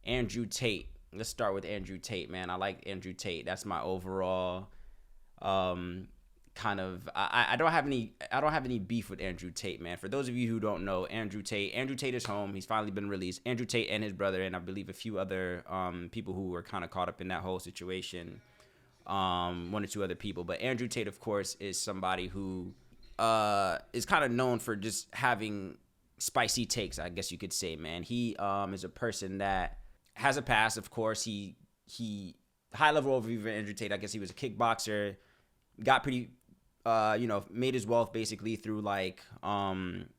Andrew Tate. Let's start with Andrew Tate, man. I like Andrew Tate. That's my overall kind of I don't have any beef with Andrew Tate, man. For those of you who don't know, Andrew Tate is home. He's finally been released. Andrew Tate and his brother, and I believe a few other people who were kind of caught up in that whole situation. One or two other people, but Andrew Tate, of course, is somebody who is kind of known for just having spicy takes, I guess you could say, man. He is a person that has a past, of course. He high level overview of Andrew Tate. I guess he was a kickboxer, got pretty made his wealth basically through like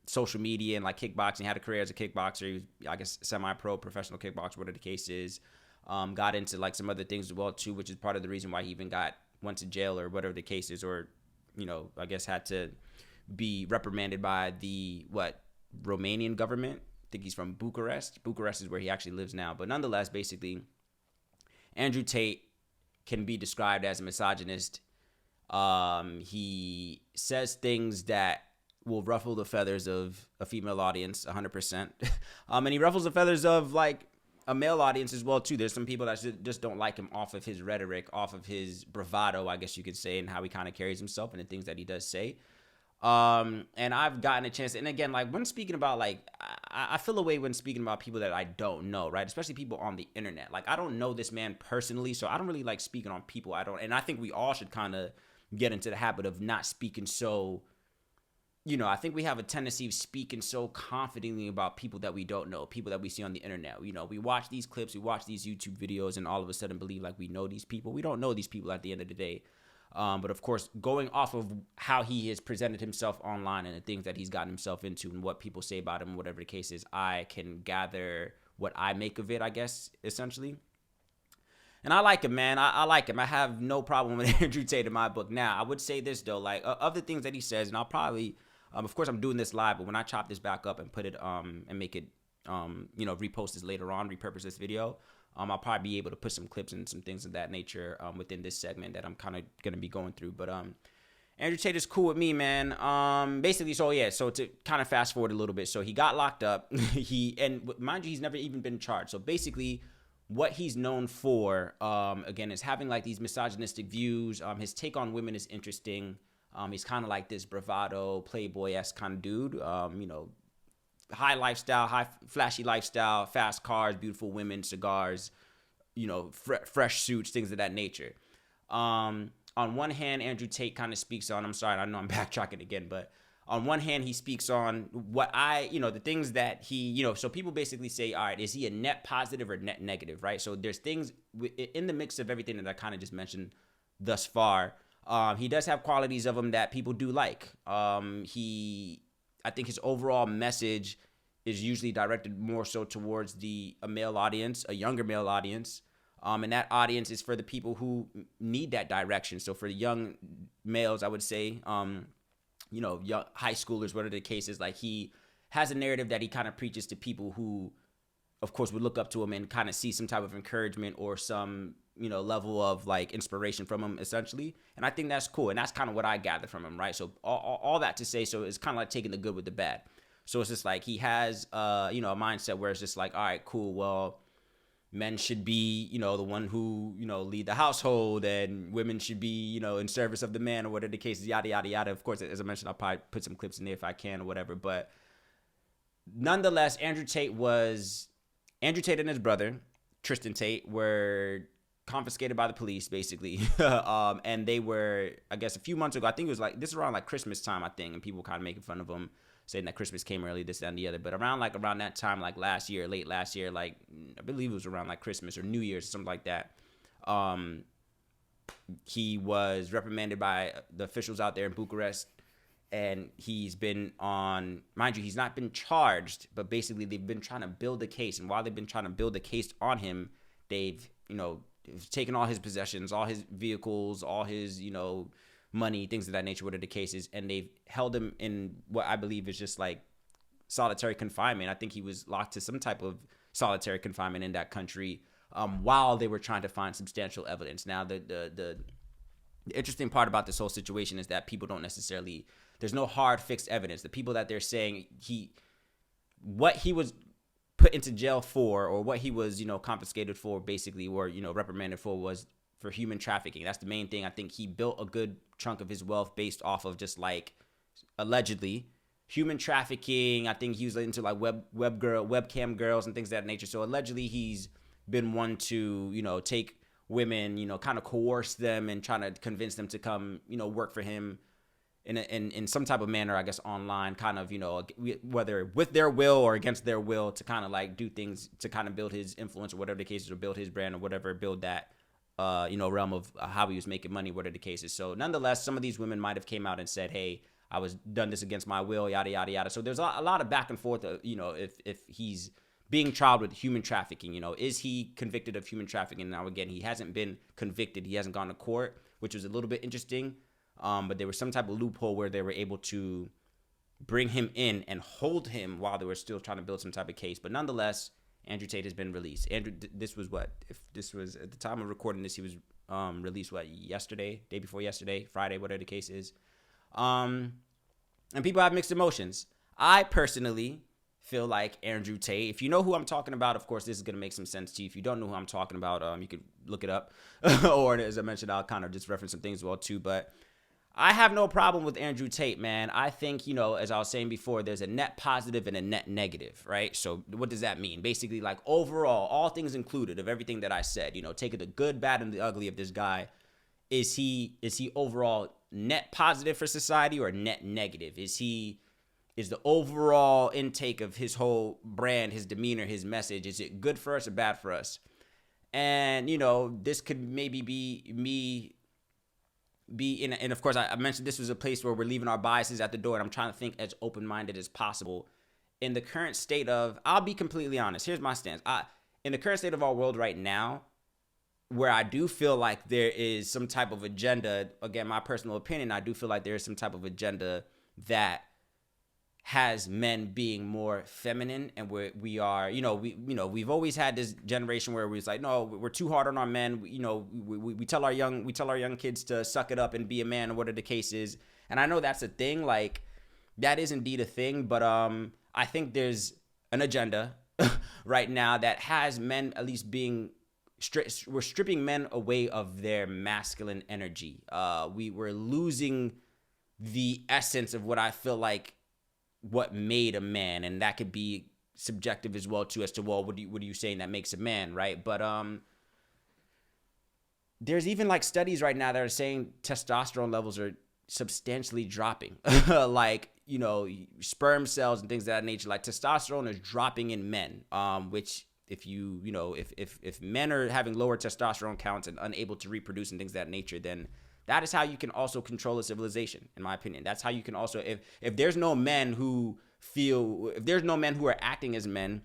social media and like kickboxing. Had a career as a kickboxer. He was, I guess, semi-pro, professional kickboxer, whatever the case is. Got into like some other things as well too, which is part of the reason why he even went to jail or whatever the case is, or I guess had to be reprimanded by the Romanian government. I think he's from Bucharest. Bucharest is where he actually lives now. But nonetheless, basically, Andrew Tate can be described as a misogynist. He says things that will ruffle the feathers of a female audience 100%. And he ruffles the feathers of like a male audience as well too. There's some people that just don't like him off of his rhetoric, off of his bravado, I guess you could say, and how he kind of carries himself and the things that he does say. And I've gotten a chance, and again, like when speaking about like, I feel a way when speaking about people that I don't know, right? Especially people on the internet. Like I don't know this man personally, so I don't really like speaking on people and I think we all should kind of get into the habit of not speaking so, I think we have a tendency of speaking so confidently about people that we don't know, people that we see on the internet. We watch these clips, we watch these YouTube videos, and all of a sudden believe like we know these people. We don't know these people at the end of the day. But of course, going off of how he has presented himself online and the things that he's gotten himself into and what people say about him, whatever the case is, I can gather what I make of it, I guess, essentially. And I like him, man. I like him. I have no problem with Andrew Tate in my book. Now, I would say this, though, like, of the things that he says, and I'll probably, of course, I'm doing this live, but when I chop this back up and put it, and make it, repost this later on, repurpose this video, I'll probably be able to put some clips and some things of that nature within this segment that I'm kind of going to be going through. But Andrew Tate is cool with me, man. Basically, so to kind of fast forward a little bit. So he got locked up. And mind you, he's never even been charged. So basically, what he's known for, again, is having like these misogynistic views. His take on women is interesting. He's kind of like this bravado, playboy-esque kind of dude. High lifestyle, high flashy lifestyle, fast cars, beautiful women, cigars, fresh suits, things of that nature. On one hand, Andrew Tate kind of speaks on, I'm sorry, I know I'm backtracking again, but on one hand, he speaks on what the things that he, so people basically say, all right, is he a net positive or net negative, right? So there's things in the mix of everything that I kind of just mentioned thus far. He does have qualities of him that people do like. I think his overall message is usually directed more so towards a male audience, a younger male audience. And that audience is for the people who need that direction. So for the young males, I would say, young high schoolers, whatever the case is, like he has a narrative that he kind of preaches to people who, of course, would look up to him and kind of see some type of encouragement or some, level of like inspiration from him, essentially. And I think that's cool. And that's kind of what I gather from him, right? So all that to say, so it's kind of like taking the good with the bad. So it's just like he has, a mindset where it's just like, all right, cool. Well, men should be, the one who, lead the household, and women should be, in service of the man, or whatever the case is, yada, yada, yada. Of course, as I mentioned, I'll probably put some clips in there if I can or whatever. But nonetheless, Andrew Tate and his brother, Tristan Tate, were confiscated by the police, basically. And they were, I guess, a few months ago, I think it was like, this is around like Christmas time, I think, and people kind of making fun of them, saying that Christmas came early, this, that, and the other. But around that time, like late last year, like I believe it was around like Christmas or New Year's or something like that, he was reprimanded by the officials out there in Bucharest, and he's been on, mind you, he's not been charged, but basically they've been trying to build a case. And while they've been trying to build a case on him, they've, taken all his possessions, all his vehicles, all his, money, things of that nature, whatever the case is, and they've held him in what I believe is just like solitary confinement. I think he was locked to some type of solitary confinement in that country while they were trying to find substantial evidence. Now, the interesting part about this whole situation is that people don't necessarily, there's no hard fixed evidence. The people that they're saying what he was put into jail for, or what he was, confiscated for, basically, or, reprimanded for, was for human trafficking. That's the main thing. I think he built a good chunk of his wealth based off of just like, allegedly, human trafficking. I think he was into like webcam girls and things of that nature. So allegedly he's been one to, take women, kind of coerce them and trying to convince them to come, work for him in some type of manner, I guess, online, kind of, whether with their will or against their will, to kind of like do things to kind of build his influence or whatever the case is, or build his brand or whatever, build that, realm of how he was making money, whatever the case is. So nonetheless, some of these women might have came out and said, hey, I was done this against my will, yada, yada, yada. So there's a lot of back and forth, if he's being tried with human trafficking, is he convicted of human trafficking? Now, again, he hasn't been convicted. He hasn't gone to court, which was a little bit interesting. But there was some type of loophole where they were able to bring him in and hold him while they were still trying to build some type of case. But nonetheless, Andrew Tate has been released. This was if this was at the time of recording this, he was released yesterday, day before yesterday, Friday, whatever the case is. And people have mixed emotions. I personally feel like Andrew Tate, if you know who I'm talking about, of course, this is going to make some sense to you. If you don't know who I'm talking about, you could look it up. Or as I mentioned, I'll kind of just reference some things as well too. But I have no problem with Andrew Tate, man. I think, as I was saying before, there's a net positive and a net negative, right? So what does that mean? Basically, like, overall, all things included of everything that I said, taking the good, bad, and the ugly of this guy, is he overall net positive for society or net negative? Is the overall intake of his whole brand, his demeanor, his message, is it good for us or bad for us? And, this could maybe be in, and of course, I mentioned this was a place where we're leaving our biases at the door, and I'm trying to think as open-minded as possible. In the current state of, I'll be completely honest, here's my stance. In the current state of our world right now, where I do feel like there is some type of agenda, again, my personal opinion, I do feel like there is some type of agenda that has men being more feminine, and we've always had this generation where we're like, no, we're too hard on our men. We tell our young kids to suck it up and be a man, or whatever the case is. And I know that's a thing, like that is indeed a thing, but I think there's an agenda right now that has men at least being we're stripping men away of their masculine energy. We're losing the essence of what I feel like what made a man, and that could be subjective as well too, as to, well, what are you saying that makes a man, right? But there's even like studies right now that are saying testosterone levels are substantially dropping. Like, sperm cells and things of that nature, like testosterone is dropping in men, which if if men are having lower testosterone counts and unable to reproduce and things of that nature, then that is how you can also control a civilization, in my opinion. That's how you can also, if there's no men who are acting as men,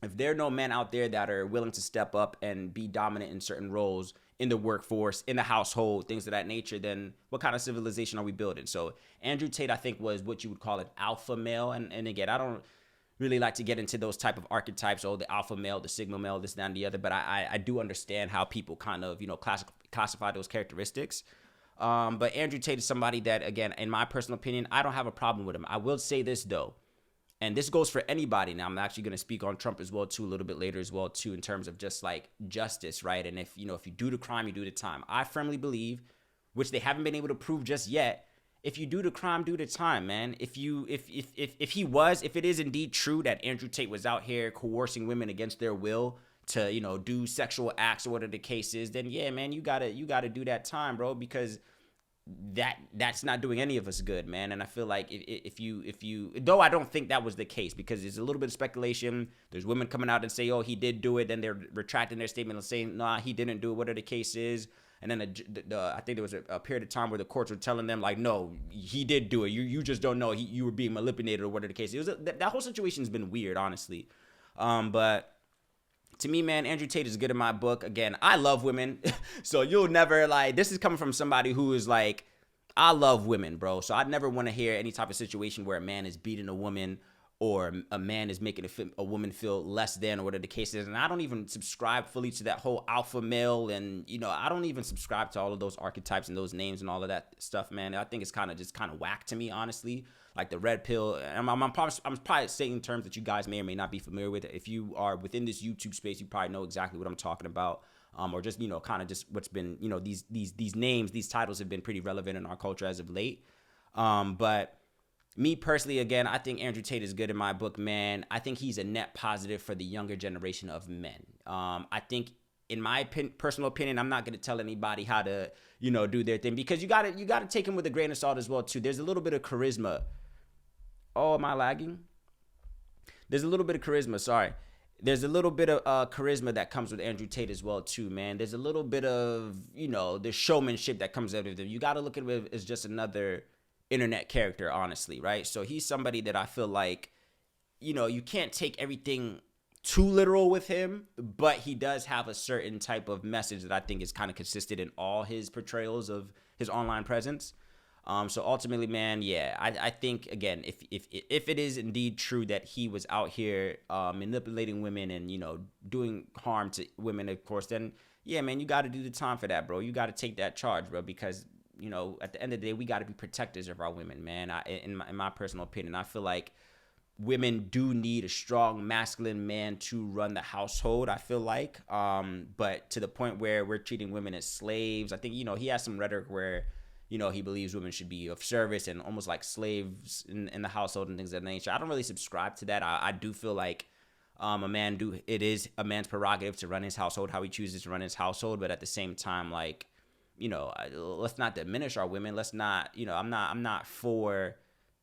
if there are no men out there that are willing to step up and be dominant in certain roles in the workforce, in the household, things of that nature, then what kind of civilization are we building? So Andrew Tate, I think, was what you would call an alpha male. And again, I don't really like to get into those type of archetypes, the alpha male, the sigma male, this, that, and the other. But I do understand how people kind of, classify those characteristics. But Andrew Tate is somebody that, again, in my personal opinion, I don't have a problem with him. I will say this, though, and this goes for anybody. Now, I'm actually going to speak on Trump as well, too, a little bit later as well, too, in terms of just like justice, right? And if you do the crime, you do the time. I firmly believe, which they haven't been able to prove just yet, if you do the crime, do the time, man. If it is indeed true that Andrew Tate was out here coercing women against their will to, do sexual acts or whatever the case is, then yeah, man, you gotta do that time, bro, because that's not doing any of us good, man. And I feel like if you, though I don't think that was the case, because there's a little bit of speculation. There's women coming out and say, oh, he did do it. Then they're retracting their statement and saying, nah, he didn't do it, whatever the case is. And then I think there was a period of time where the courts were telling them, like, no, he did do it. You just don't know. You were being manipulated or whatever the case is. That whole situation's been weird, honestly. But to me, man, Andrew Tate is good in my book. Again, I love women. So you'll never, like, this is coming from somebody who is like, I love women, bro. So I'd never want to hear any type of situation where a man is beating a woman or a man is making a woman feel less than, or whatever the case is. And I don't even subscribe fully to that whole alpha male. And, I don't even subscribe to all of those archetypes and those names and all of that stuff, man. I think it's kind of whack to me, honestly. like the red pill. And I'm probably saying terms that you guys may or may not be familiar with. If you are within this YouTube space, you probably know exactly what I'm talking about. Or just, kind of just what's been, these names, these titles have been pretty relevant in our culture as of late. But me personally, again, I think Andrew Tate is good in my book, man. I think he's a net positive for the younger generation of men. I think, in my personal opinion, I'm not going to tell anybody how to, do their thing, because you gotta take him with a grain of salt as well, too. There's a little bit of charisma. Oh, am I lagging? There's a little bit of charisma, sorry. There's a little bit of charisma that comes with Andrew Tate as well, too, man. There's a little bit of, the showmanship that comes out of him. You got to look at him as just another internet character, honestly, right? So he's somebody that I feel like, you can't take everything too literal with him, but he does have a certain type of message that I think is kind of consistent in all his portrayals of his online presence. So ultimately, man, yeah, I think, again, if it is indeed true that he was out here manipulating women and, doing harm to women, of course, then, yeah, man, you got to do the time for that, bro. You got to take that charge, bro, because, at the end of the day, we got to be protectors of our women, man. In my personal opinion, I feel like women do need a strong masculine man to run the household, I feel like. But to the point where we're treating women as slaves, I think, he has some rhetoric where, he believes women should be of service and almost like slaves in the household and things of that nature. I don't really subscribe to that. I do feel like it is a man's prerogative to run his household how he chooses to run his household. But at the same time, like, let's not diminish our women. Let's not, I'm not for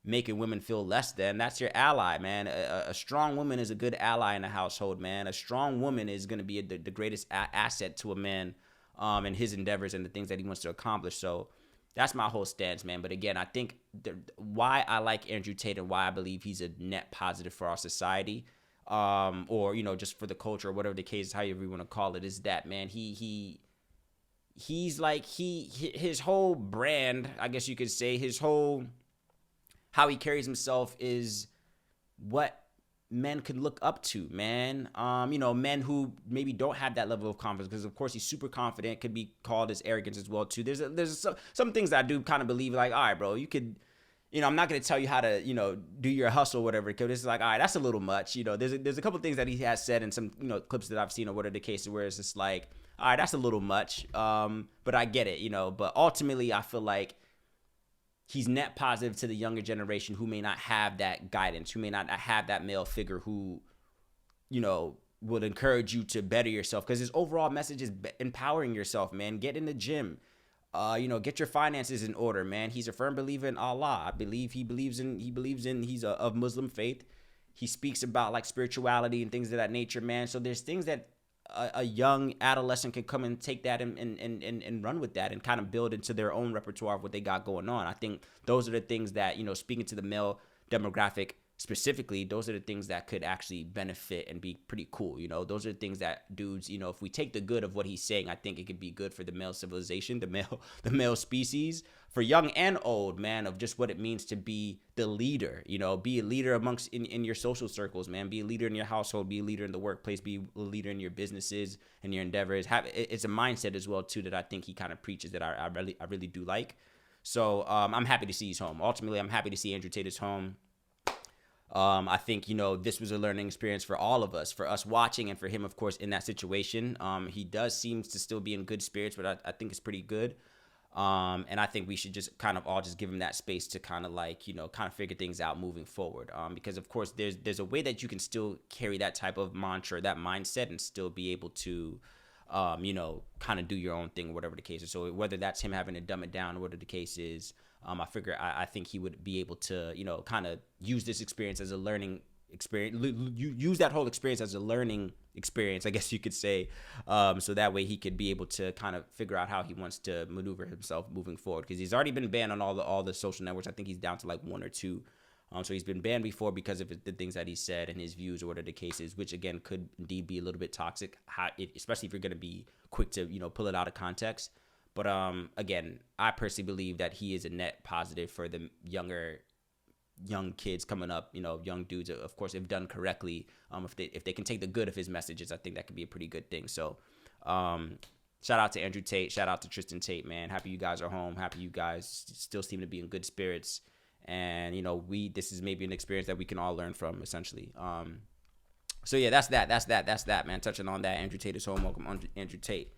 making women feel less than. That's your ally, man. A strong woman is a good ally in a household, man. A strong woman is going to be the greatest asset to a man in his endeavors and the things that he wants to accomplish. So that's my whole stance, man. But again, I think why I like Andrew Tate and why I believe he's a net positive for our society, or, just for the culture or whatever the case, however you want to call it, is that, man, he's like, his whole brand, I guess you could say, how he carries himself is what men could look up to, man. Men who maybe don't have that level of confidence, because of course he's super confident, could be called as arrogance as well too. There's some things that I do kind of believe, like, all right, bro, you could, I'm not going to tell you how to, do your hustle or whatever, because it's like, all right, that's a little much. There's a couple of things that he has said in some, clips that I've seen or whatever the case, where it's just like, all right, that's a little much. But I get it, but ultimately I feel like he's net positive to the younger generation who may not have that guidance, who may not have that male figure who, would encourage you to better yourself. Because his overall message is empowering yourself, man. Get in the gym. Get your finances in order, man. He's a firm believer in Allah. I believe he's of Muslim faith. He speaks about like spirituality and things of that nature, man. So there's things that a young adolescent can come and take that and run with that and kind of build into their own repertoire of what they got going on. I think those are the things that, speaking to the male demographic specifically, those are the things that could actually benefit and be pretty cool. Those are the things that dudes, if we take the good of what he's saying, I think it could be good for the male civilization, the male species, for young and old, man, of just what it means to be the leader. Be a leader amongst in your social circles, man. Be a leader in your household, be a leader in the workplace, be a leader in your businesses and your endeavors. It's a mindset as well too that I think he kind of preaches that I really do like. So I'm happy to see he's home. Ultimately, I'm happy to see Andrew Tate is home. I think, this was a learning experience for all of us, for us watching, and for him, of course, in that situation. He does seem to still be in good spirits, but I think it's pretty good. And I think we should just kind of all just give him that space to kind of like, kind of figure things out moving forward. Because of course there's a way that you can still carry that type of mantra, that mindset, and still be able to, kind of do your own thing, whatever the case is. So whether that's him having to dumb it down or whatever the case is, I think he would be able to, kind of use this experience as a learning experience, use that whole experience as a learning experience, I guess you could say, so that way he could be able to kind of figure out how he wants to maneuver himself moving forward, because he's already been banned on all the social networks. I think he's down to like one or two. So he's been banned before because of the things that he said and his views or whatever the case is, which again could indeed be a little bit toxic, especially if you're going to be quick to pull it out of context. But again, I personally believe that he is a net positive for the young kids coming up, young dudes, of course, if done correctly. If they can take the good of his messages, I think that could be a pretty good thing. So shout out to Andrew Tate, shout out to Tristan Tate, man. Happy you guys are home. Happy you guys still seem to be in good spirits. And this is maybe an experience that we can all learn from, essentially. So yeah, that's that, man. Touching on that, Andrew Tate is home. Welcome, Andrew Tate.